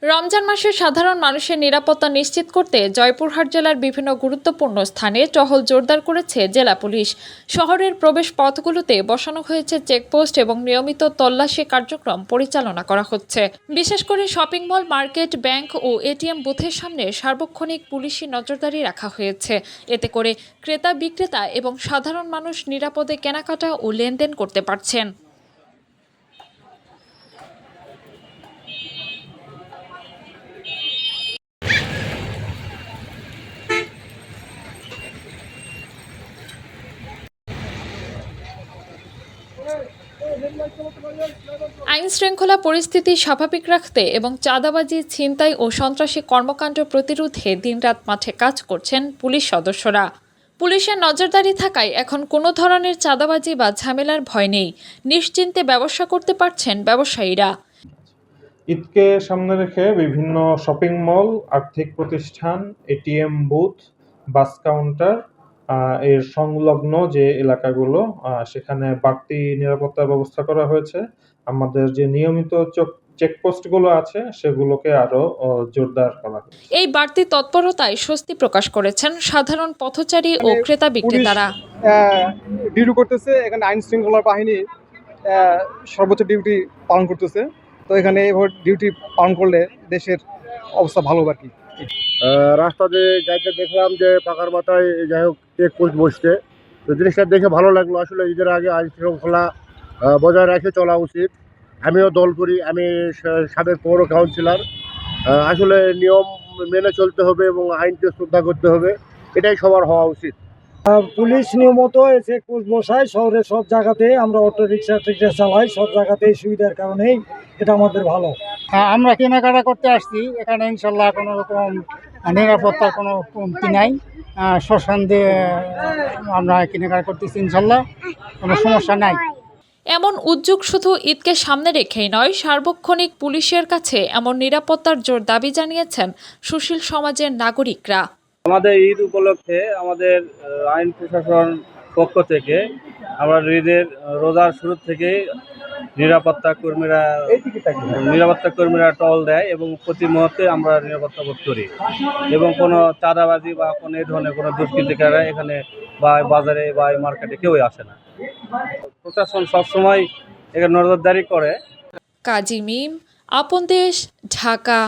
রমজান মাসে সাধারণ মানুষের নিরাপত্তা নিশ্চিত করতে জয়পুরহাট জেলার বিভিন্ন গুরুত্বপূর্ণ স্থানে টহল জোরদার করেছে জেলা পুলিশ। শহরের প্রবেশ পথগুলোতে বসানো হয়েছে চেকপোস্ট এবং নিয়মিত তল্লাশি কার্যক্রম পরিচালনা করা হচ্ছে। বিশেষ করে শপিং মল, মার্কেট, ব্যাংক ও এটিএম বুথের সামনে সার্বক্ষণিক পুলিশি নজরদারি রাখা হয়েছে। এতে করে ক্রেতা, বিক্রেতা এবং সাধারণ মানুষ নিরাপদে কেনাকাটা ও লেনদেন করতে পারছেন। আইন শৃঙ্খলা পরিস্থিতি স্বাভাবিক রাখতে এবং চাঁদাবাজি, ছিনতাই ও সন্ত্রাসী কর্মকাণ্ড প্রতিরোধে দিনরাত মাঠে কাজ করছেন পুলিশ সদস্যরা। পুলিশের নজরদারি থাকায় এখন কোনো ধরনের চাঁদাবাজি বা ঝামেলার ভয় নেই। নিশ্চিন্তে ব্যবসা করতে পারছেন ব্যবসায়ীরা। ঈদকে সামনে রেখে বিভিন্ন শপিং মল, আর্থিক প্রতিষ্ঠান, এটিএম বুথ, বাস কাউন্টার এর সংলগ্ন যে এলাকাগুলো সেখানে বাড়তি নিরাপত্তার ব্যবস্থা করা হয়েছে। আমাদের যে নিয়মিত চেকপোস্টগুলো আছে সেগুলোকে আরো জোরদার করা হয়েছে। এই বাড়তি তৎপরতায় স্বস্তি প্রকাশ করেছেন সাধারণ পথচারী ও ক্রেতা বিক্রেতারা। ডিউটি করতেছে, এখানে আইন শৃঙ্খলা বাহিনী সর্বোচ্চ ডিউটি পালন করতেছে। তো এখানে এভাবে ডিউটি পালন করলে দেশের অবস্থা ভালো আর কি। রাস্তা দিয়ে যাইতে দেখলাম যে পাকার মাথায় যাই হোক চেকপোস্ট বসছে, তো জিনিসটা দেখে ভালো লাগলো। আসলে ঈদের আগে আইন শৃঙ্খলা বজায় রেখে চলা উচিত। আমিও দল করি, আমি সাবেক পৌর কাউন্সিলর। আসলে নিয়ম মেনে চলতে হবে এবং আইনকে শ্রদ্ধা করতে হবে, এটাই সবার হওয়া উচিত। পুলিশ নিয়মিত চেকপোস্ট বসায় শহরের সব জায়গাতে। আমরা অটো রিক্সা চালাই, সব জায়গাতেই সুবিধার কারণেই এটা আমাদের ভালো। আমরা কেনাকাটা করতে আসছি এখানে, ইনশাল্লাহ কোনো রকম নিরাপত্তার কোনো কমতি নাই। শ্মশান দিয়ে আমরা কেনাকাটা করতেছি, ইনশাল্লাহ কোনো সমস্যা নাই। এমন উদ্যোগ শুধু ঈদকে সামনে রেখেই নয়, সার্বক্ষণিক পুলিশের কাছে এমন নিরাপত্তার জোর দাবি জানিয়েছেন সুশীল সমাজের নাগরিকরা। আমাদের ঈদ উপলক্ষে আমাদের আইন প্রশাসন পক্ষ থেকে আমরা রোজার শুরু থেকেই নিরাপত্তা কর্মীরা টহল দেয় এবং প্রতি মুহূর্তে আমরা নিরাপত্তা বোধ করি এবং কোনো চাঁদাবাজি বা কোনো এই ধরনের কোনো দুষ্কৃতিকারীরা এখানে বা বাজারে বা মার্কেটে কেউই আসে না। প্রশাসন সবসময় এখানে নজরদারি করে। কাজী মিম, আপন দেশ, ঢাকা।